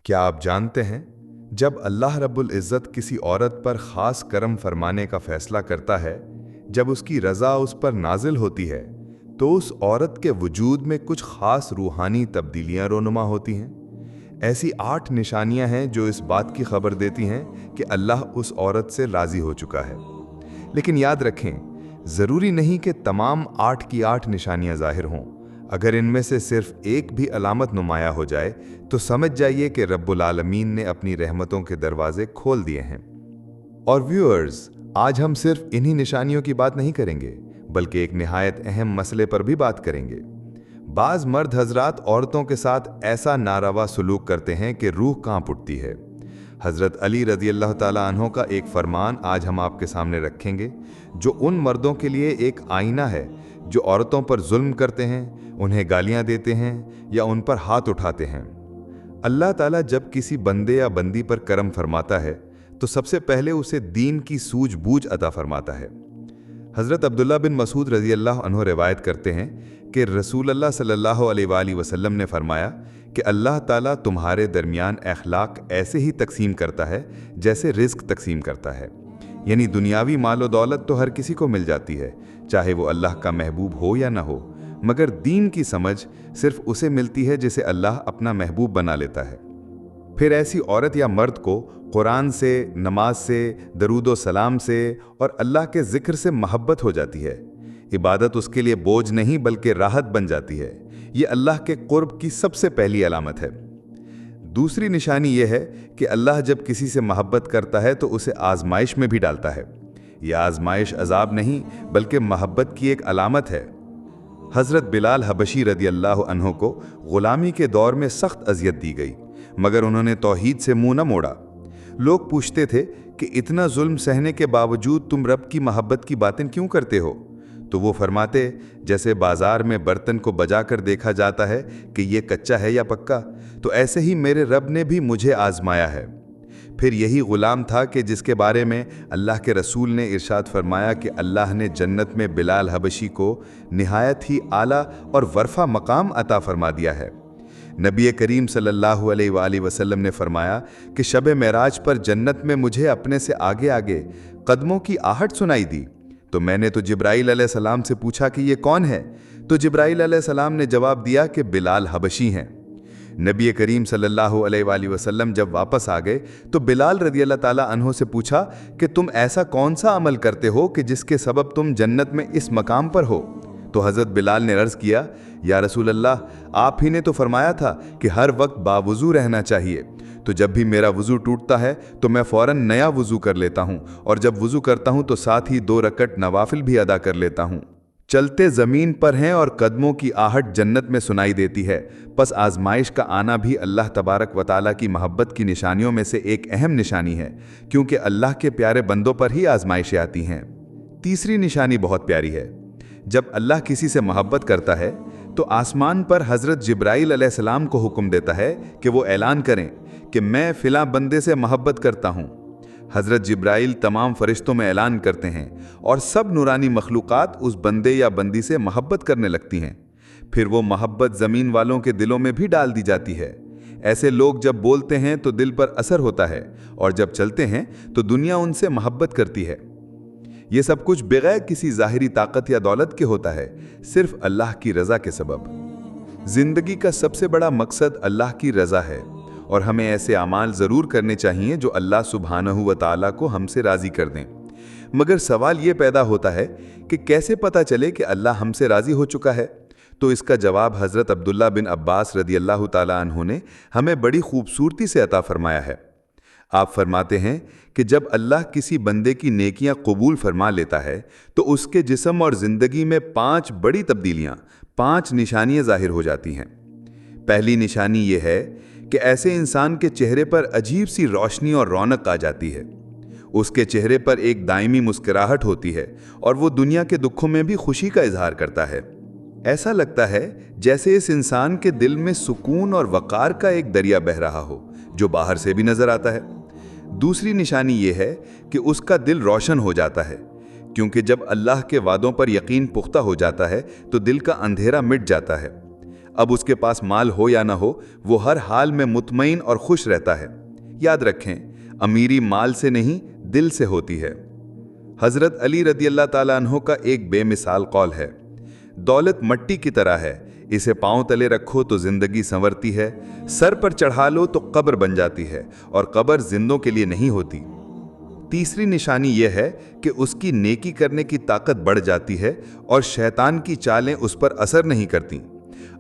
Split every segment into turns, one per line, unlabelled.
क्या आप जानते हैं, जब अल्लाह रब्बुल इज़्ज़त किसी औरत पर ख़ास करम फरमाने का फ़ैसला करता है, जब उसकी रज़ा उस पर नाजिल होती है, तो उस औरत के वजूद में कुछ ख़ास रूहानी तब्दीलियाँ रोनुमा होती हैं। ऐसी 8 निशानियाँ हैं जो इस बात की खबर देती हैं कि अल्लाह उस औरत से राज़ी हो चुका है। लेकिन याद रखें, ज़रूरी नहीं कि तमाम 8 की 8 निशानियाँ ज़ाहिर हों। अगर इनमें से सिर्फ एक भी अलामत नुमाया हो जाए तो समझ जाइए कि रब्बुल आलमीन ने अपनी रहमतों के दरवाजे खोल दिए हैं। और व्यूअर्स, आज हम सिर्फ इन्हीं निशानियों की बात नहीं करेंगे, बल्कि एक निहायत अहम मसले पर भी बात करेंगे। बाज़ मर्द हजरात औरतों के साथ ऐसा नारवा सलूक करते हैं कि रूह कांप उठती है। हज़रत अली रज़ी अल्लाह ताला अन्हो का एक फरमान आज हम आपके सामने रखेंगे, जो उन मर्दों के लिए एक आईना है जो औरतों पर जुल्म करते हैं, उन्हें गालियां देते हैं या उन पर हाथ उठाते हैं। अल्लाह ताला जब किसी बंदे या बंदी पर करम फरमाता है तो सबसे पहले उसे दीन की सूझबूझ अता फरमाता है। हज़रत अब्दुल्ला बिन मसूद रज़ी अल्लाह अन्हु रिवायत करते हैं कि रसूल अल्लाह सल्लल्लाहु अलैहि वसल्लम ने फरमाया कि अल्लाह ताला तुम्हारे दरमियान अखलाक ऐसे ही तकसीम करता है जैसे रिज़्क तकसीम करता है। यानी दुनियावी माल व दौलत तो हर किसी को मिल जाती है, चाहे वो अल्लाह का महबूब हो या ना हो, मगर दीन की समझ सिर्फ उसे मिलती है जिसे अल्लाह अपना महबूब बना लेता है। फिर ऐसी औरत या मर्द को कुरान से, नमाज से, दरूद व सलाम से और अल्लाह के ज़िक्र से मोहब्बत हो जाती है। इबादत उसके लिए बोझ नहीं बल्कि राहत बन जाती है। ये अल्लाह के कुर्ब की सबसे पहली अलामत है। दूसरी निशानी यह है कि अल्लाह जब किसी से मोहब्बत करता है तो उसे आजमाइश में भी डालता है। यह आजमाइश अजाब नहीं बल्कि मोहब्बत की एक अलामत है। हज़रत बिलाल हबशी रदी अल्लाह अन्हो को ग़ुलामी के दौर में सख्त अजियत दी गई, मगर उन्होंने तौहीद से मुंह न मोड़ा। लोग पूछते थे कि इतना जुल्म सहने के बावजूद तुम रब की मोहब्बत की बातें क्यों करते हो? तो वो फरमाते, जैसे बाजार में बर्तन को बजाकर देखा जाता है कि ये कच्चा है या पक्का, तो ऐसे ही मेरे रब ने भी मुझे आजमाया है। फिर यही ग़ुलाम था कि जिसके बारे में अल्लाह के रसूल ने इरशाद फरमाया कि अल्लाह ने जन्नत में बिलाल हबशी को निहायत ही आला और वरफ़ा मकाम अता फरमा दिया है। नबी करीम सल्लल्लाहु अलैहि वसल्लम ने फरमाया कि शब मेराज पर जन्नत में मुझे अपने से आगे आगे कदमों की आहट सुनाई दी, तो मैंने तो जिब्राइल अलैहिस्सलाम से पूछा कि ये कौन है? तो जिब्राइल अलैहिस्सलाम ने जवाब दिया कि बिलाल हबशी हैं। नबी करीम सल्लल्लाहु अलैहि वसल्लम जब वापस आ गए तो बिलाल रज़ी अल्लाह ताला अन्हो से पूछा कि तुम ऐसा कौन सा अमल करते हो कि जिसके सबब तुम जन्नत में इस मकाम पर हो? तो हज़रत बिलाल ने अर्ज़ किया, या रसूल अल्लाह, आप ही ने तो फरमाया था कि हर वक्त बावुज़ू रहना चाहिए। तो जब भी मेरा वज़ू टूटता है तो मैं फ़ौरन नया वज़ू कर लेता हूँ, और जब वज़ू करता हूँ तो साथ ही 2 रकत नवाफिल भी अदा कर लेता हूँ। चलते ज़मीन पर हैं और कदमों की आहट जन्नत में सुनाई देती है। बस आजमाइश का आना भी अल्लाह तबारक व तआला की मोहब्बत की निशानियों में से एक अहम निशानी है, क्योंकि अल्लाह के प्यारे बंदों पर ही आजमाइशें आती हैं। तीसरी निशानी बहुत प्यारी है। जब अल्लाह किसी से मोहब्बत करता है तो आसमान पर हज़रत जिब्राइल अलैहिस्सलाम को हुक्म देता है कि वो ऐलान करें कि मैं फ़िलां बंदे से मोहब्बत करता हूँ। हज़रत जिब्राइल तमाम फरिश्तों में ऐलान करते हैं और सब नूरानी मखलूक़ात उस बंदे या बंदी से मोहब्बत करने लगती हैं। फिर वो मोहब्बत ज़मीन वालों के दिलों में भी डाल दी जाती है। ऐसे लोग जब बोलते हैं तो दिल पर असर होता है, और जब चलते हैं तो दुनिया उनसे मोहब्बत करती है। ये सब कुछ बगैर किसी ज़ाहिरी ताकत या दौलत के होता है, सिर्फ अल्लाह की रज़ा के सबब। ज़िंदगी का सबसे बड़ा मकसद अल्लाह की रज़ा है, और हमें ऐसे अमाल ज़रूर करने चाहिए जो अल्लाह सुब्हानहू व तआला को हमसे राज़ी कर दें। मगर सवाल ये पैदा होता है कि कैसे पता चले कि अल्लाह हमसे राज़ी हो चुका है? तो इसका जवाब हज़रत अब्दुल्ला बिन अब्बास रदी अल्लाह ताला अन्हु ने हमें बड़ी खूबसूरती से अता फरमाया है। आप फरमाते हैं कि जब अल्लाह किसी बंदे की नेकियां कबूल फरमा लेता है तो उसके जिस्म और ज़िंदगी में 5 बड़ी तब्दीलियां, 5 निशानियां ज़ाहिर हो जाती हैं। पहली निशानी ये है कि ऐसे इंसान के चेहरे पर अजीब सी रोशनी और रौनक आ जाती है। उसके चेहरे पर एक दायमी मुस्कुराहट होती है और वो दुनिया के दुखों में भी खुशी का इजहार करता है। ऐसा लगता है जैसे इस इंसान के दिल में सुकून और वक़ार का एक दरिया बह रहा हो, जो बाहर से भी नजर आता है। दूसरी निशानी ये है कि उसका दिल रोशन हो जाता है, क्योंकि जब अल्लाह के वादों पर यकीन पुख्ता हो जाता है तो दिल का अंधेरा मिट जाता है। اب उसके पास माल हो या ना हो, वो हर हाल में मुतमईन और खुश रहता है। याद रखें, अमीरी माल से नहीं, दिल से होती है। हजरत अली रदी अल्लाह ताला अन्हो का एक बेमिसाल कौल है, दौलत मट्टी की तरह है, इसे पांव तले रखो तो जिंदगी संवरती है, सर पर चढ़ा लो तो कब्र बन जाती है, और कब्र जिंदों के लिए नहीं होती। तीसरी निशानी यह है कि उसकी नेकी करने की ताकत बढ़ जाती है और शैतान की चालें उस पर असर नहीं करती।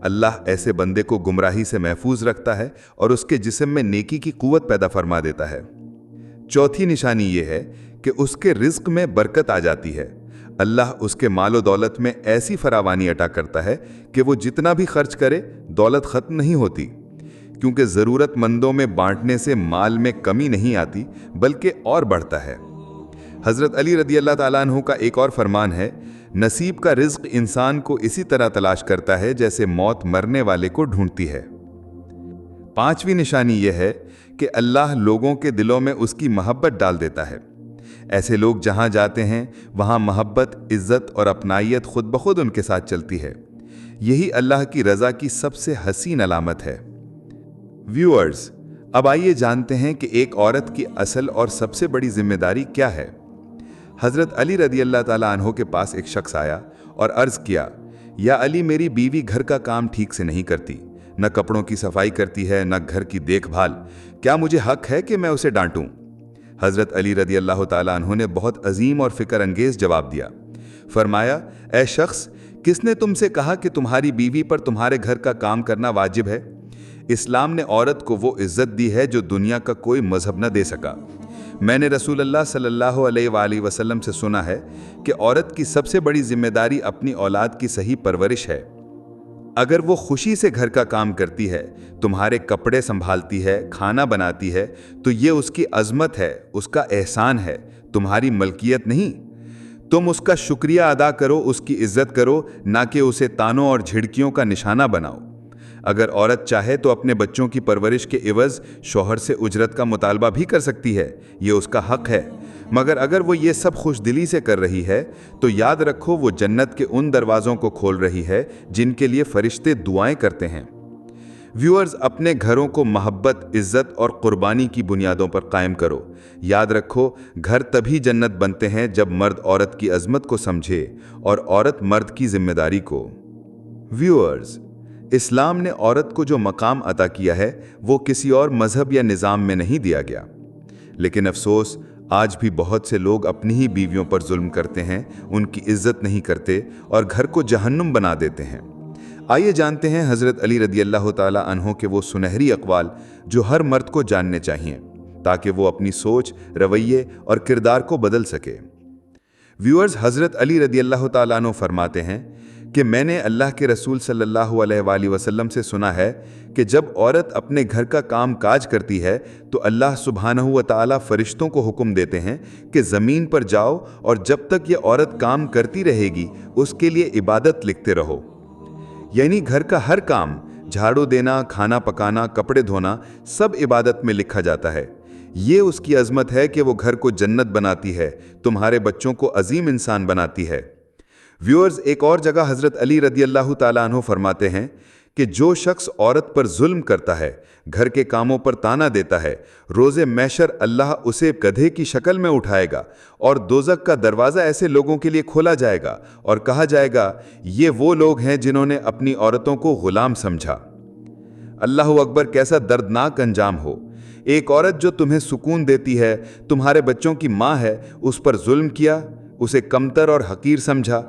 अल्लाह ऐसे बंदे को गुमराही से महफूज रखता है और उसके जिस्म में नेकी की कुव्वत पैदा फरमा देता है। चौथी निशानी यह है कि उसके रिज्क में बरकत आ जाती है। अल्लाह उसके मालो दौलत में ऐसी फरावानी अता करता है कि वो जितना भी खर्च करे दौलत खत्म नहीं होती, क्योंकि ज़रूरतमंदों में बांटने से माल में कमी नहीं आती बल्कि और बढ़ता है। हज़रत अली रदी अल्लाह ताला अन्हु का एक और फरमान है, नसीब का रिज्क इंसान को इसी तरह तलाश करता है जैसे मौत मरने वाले को ढूंढती है। पांचवी निशानी यह है कि अल्लाह लोगों के दिलों में उसकी मोहब्बत डाल देता है। ऐसे लोग जहां जाते हैं वहां मोहब्बत, इज्जत और अपनाइयत खुद ब खुद उनके साथ चलती है। यही अल्लाह की रज़ा की सबसे हसीन अलामत है। व्यूअर्स, अब आइए जानते हैं कि एक औरत की असल और सबसे बड़ी जिम्मेदारी क्या है। हज़रत अली रदी अल्लाह ताला अन्हो के पास एक शख्स आया और अर्ज़ किया, या अली, मेरी बीवी घर का काम ठीक से नहीं करती, न कपड़ों की सफाई करती है, न घर की देखभाल। क्या मुझे हक है कि मैं उसे डांटूं? हज़रत अली रदी अल्लाह ताला अन्हो ने बहुत अजीम और फ़िक्र अंगेज़ जवाब दिया। फरमाया, ए शख्स, किसने तुमसे कहा कि तुम्हारी बीवी पर तुम्हारे घर का काम करना वाजिब है? इस्लाम ने औरत को वो इज्जत दी है जो दुनिया का कोई मजहब न दे सका। मैंने रसूलुल्लाह सल्लल्लाहु अलैहि वसल्लम से सुना है कि औरत की सबसे बड़ी जिम्मेदारी अपनी औलाद की सही परवरिश है। अगर वो खुशी से घर का काम करती है, तुम्हारे कपड़े संभालती है, खाना बनाती है, तो ये उसकी अजमत है, उसका एहसान है, तुम्हारी मलकियत नहीं। तुम उसका शुक्रिया अदा करो, उसकी इज्जत करो, ना कि उसे तानों और झिड़कियों का निशाना बनाओ। अगर औरत चाहे तो अपने बच्चों की परवरिश के इवज़ शौहर से उजरत का मुतालबा भी कर सकती है, ये उसका हक है। मगर अगर वो ये सब खुशदिली से कर रही है तो याद रखो वो जन्नत के उन दरवाज़ों को खोल रही है जिनके लिए फरिश्ते दुआएं करते हैं। व्यूअर्स, अपने घरों को मोहब्बत, इज्जत और कुर्बानी की बुनियादों पर कायम करो। याद रखो, घर तभी जन्नत बनते हैं जब मर्द औरत की अजमत को समझे और औरत मर्द की जिम्मेदारी को। व्यूअर्स, इस्लाम ने औरत को जो मकाम अता किया है वो किसी और मजहब या निज़ाम में नहीं दिया गया। लेकिन अफसोस, आज भी बहुत से लोग अपनी ही बीवियों पर जुल्म करते हैं, उनकी इज्जत नहीं करते और घर को जहन्नुम बना देते हैं। आइए जानते हैं हज़रत अली रदी अल्लाह ताला अन्हो के वो सुनहरी अक़वाल जो हर मर्द को जानने चाहिए ताकि वो अपनी सोच, रवैये और किरदार को बदल सके। व्यूअर्स, हज़रत अली रदी अल्लाह ताला अन्हो फरमाते हैं कि मैंने अल्लाह के रसूल सल्लल्लाहु अलैहि वसल्लम से सुना है कि जब औरत अपने घर का काम काज करती है तो अल्लाह सुब्हानहू व तआला फरिश्तों को हुक्म देते हैं कि ज़मीन पर जाओ और जब तक ये औरत काम करती रहेगी उसके लिए इबादत लिखते रहो। यानी घर का हर काम, झाड़ू देना, खाना पकाना, कपड़े धोना, सब इबादत में लिखा जाता है। ये उसकी अजमत है कि वो घर को जन्नत बनाती है, तुम्हारे बच्चों को अजीम इंसान बनाती है। व्यूअर्स, एक और जगह हज़रत अली रदी अल्लाह ताला अन्हु फरमाते हैं कि जो शख्स औरत पर जुल्म करता है, घर के कामों पर ताना देता है, रोज़े मैशर अल्लाह उसे गधे की शक्ल में उठाएगा और दोज़ख का दरवाज़ा ऐसे लोगों के लिए खोला जाएगा और कहा जाएगा, ये वो लोग हैं जिन्होंने अपनी औरतों को गुलाम समझा। अल्लाहु अकबर, कैसा दर्दनाक अंजाम हो। एक औरत जो तुम्हें सुकून देती है, तुम्हारे बच्चों की माँ है, उस पर जुल्म किया, उसे कमतर और हकीर समझा।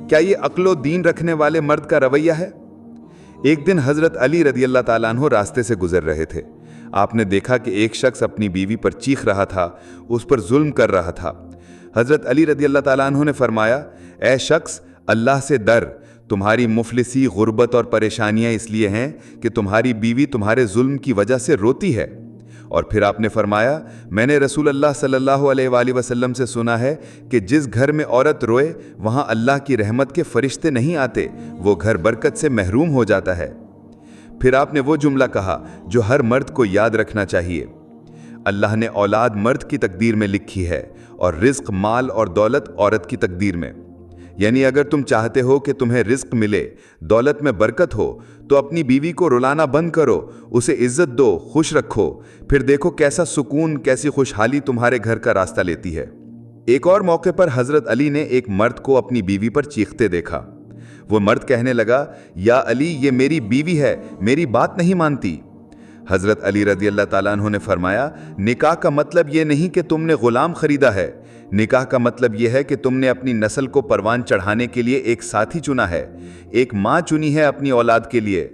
क्या ये अक्लो दीन रखने वाले मर्द का रवैया है? एक दिन हज़रत अली रदी अल्लाह ताला अन्हु रास्ते से गुजर रहे थे। आपने देखा कि एक शख्स अपनी बीवी पर चीख रहा था, उस पर जुल्म कर रहा था। हज़रत अली रदी अल्लाह ताला अन्हु ने फरमाया, ए शख्स, अल्लाह से डर, तुम्हारी मुफलिसी, गुर्बत और परेशानियां इसलिए हैं कि तुम्हारी बीवी तुम्हारे जुल्म की वजह से रोती है। और फिर आपने फरमाया, मैंने रसूल अल्लाह सल्लल्लाहु अलैहि वसल्लम से सुना है कि जिस घर में औरत रोए वहां अल्लाह की रहमत के फरिश्ते नहीं आते, वो घर बरकत से महरूम हो जाता है। फिर आपने वो जुमला कहा जो हर मर्द को याद रखना चाहिए, अल्लाह ने औलाद मर्द की तकदीर में लिखी है और रिज्क, माल और दौलत औरत की तकदीर में। یعنی اگر تم چاہتے ہو کہ تمہیں رزق ملے، دولت میں برکت ہو، تو اپنی بیوی کو رلانا بند کرو، اسے عزت دو، خوش رکھو، پھر دیکھو کیسا سکون، کیسی خوشحالی تمہارے گھر کا راستہ لیتی ہے۔ ایک اور موقع پر حضرت علی نے ایک مرد کو اپنی بیوی پر چیختے دیکھا۔ وہ مرد کہنے لگا، یا علی، یہ میری بیوی ہے، میری بات نہیں مانتی۔ حضرت علی رضی اللہ تعالیٰ عنہ نے فرمایا، نکاح کا مطلب یہ نہیں کہ تم نے غلام خریدا ہے، نکاح کا مطلب یہ ہے کہ تم نے اپنی نسل کو پروان چڑھانے کے لیے ایک ساتھی چنا ہے، ایک ماں چنی ہے اپنی اولاد کے لیے۔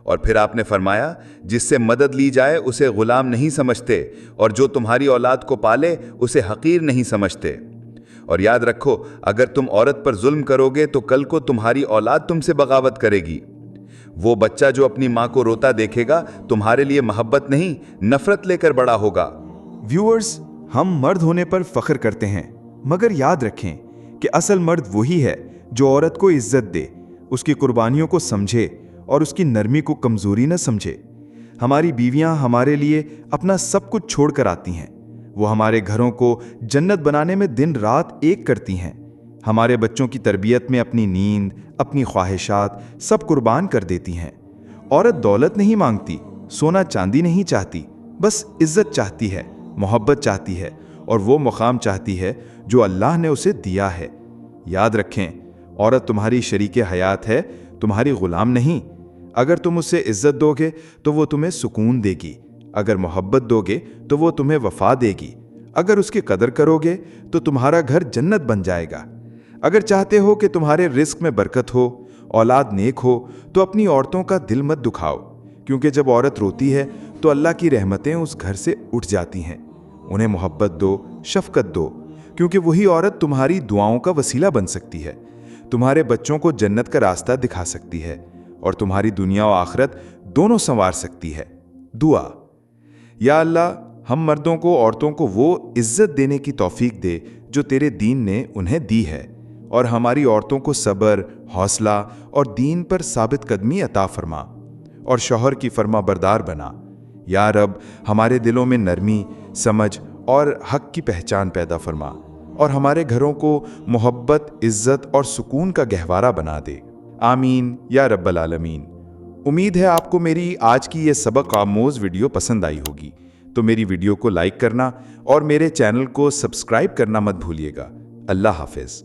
اور پھر آپ نے فرمایا، جس سے مدد لی جائے اسے غلام نہیں سمجھتے، اور جو تمہاری اولاد کو پالے اسے حقیر نہیں سمجھتے۔ اور یاد رکھو، اگر تم عورت پر ظلم کرو گے تو کل کو تمہاری اولاد تم سے بغاوت کرے گی۔ وہ بچہ جو اپنی ماں کو روتا دیکھے گا تمہارے لیے محبت نہیں، نفرت لے کر بڑا ہوگا۔
ویورز، ہم مرد ہونے پر فخر کرتے ہیں، مگر یاد رکھیں کہ اصل مرد وہی ہے جو عورت کو عزت دے، اس کی قربانیوں کو سمجھے اور اس کی نرمی کو کمزوری نہ سمجھے۔ ہماری بیویاں ہمارے لیے اپنا سب کچھ چھوڑ کر آتی ہیں، وہ ہمارے گھروں کو جنت بنانے میں دن رات ایک کرتی ہیں، ہمارے بچوں کی تربیت میں اپنی نیند، اپنی خواہشات سب قربان کر دیتی ہیں۔ عورت دولت نہیں مانگتی، سونا چاندی نہیں چاہتی، بس عزت چاہتی ہے، محبت چاہتی ہے، اور وہ مقام چاہتی ہے جو اللہ نے اسے دیا ہے۔ یاد رکھیں، عورت تمہاری شریک حیات ہے، تمہاری غلام نہیں۔ اگر تم اسے عزت دو گے تو وہ تمہیں سکون دے گی، اگر محبت دو گے تو وہ تمہیں وفا دے گی، اگر اس کی قدر کرو گے تو تمہارا گھر جنت بن جائے گا۔ اگر چاہتے ہو کہ تمہارے رزق میں برکت ہو، اولاد نیک ہو، تو اپنی عورتوں کا دل مت دکھاؤ، کیونکہ جب عورت روتی ہے تو اللہ کی رحمتیں اس گھر سے اٹھ جاتی ہیں۔ انہیں محبت دو، شفقت دو، کیونکہ وہی عورت تمہاری دعاؤں کا وسیلہ بن سکتی ہے، تمہارے بچوں کو جنت کا راستہ دکھا سکتی ہے، اور تمہاری دنیا و آخرت دونوں سنوار سکتی ہے۔ دعا: یا اللہ، ہم مردوں کو عورتوں کو وہ عزت دینے کی توفیق دے جو تیرے دین نے انہیں دی ہے، اور ہماری عورتوں کو صبر، حوصلہ اور دین پر ثابت قدمی عطا فرما، اور شوہر کی فرما بردار بنا۔ یا رب، ہمارے دلوں میں نرمی، سمجھ اور حق کی پہچان پیدا فرما، اور ہمارے گھروں کو محبت، عزت اور سکون کا گہوارہ بنا دے۔ آمین یا رب العالمین۔ امید ہے آپ کو میری آج کی یہ سبق آموز ویڈیو پسند آئی ہوگی، تو میری ویڈیو کو لائک کرنا اور میرے چینل کو سبسکرائب کرنا مت بھولیے گا۔ اللہ حافظ۔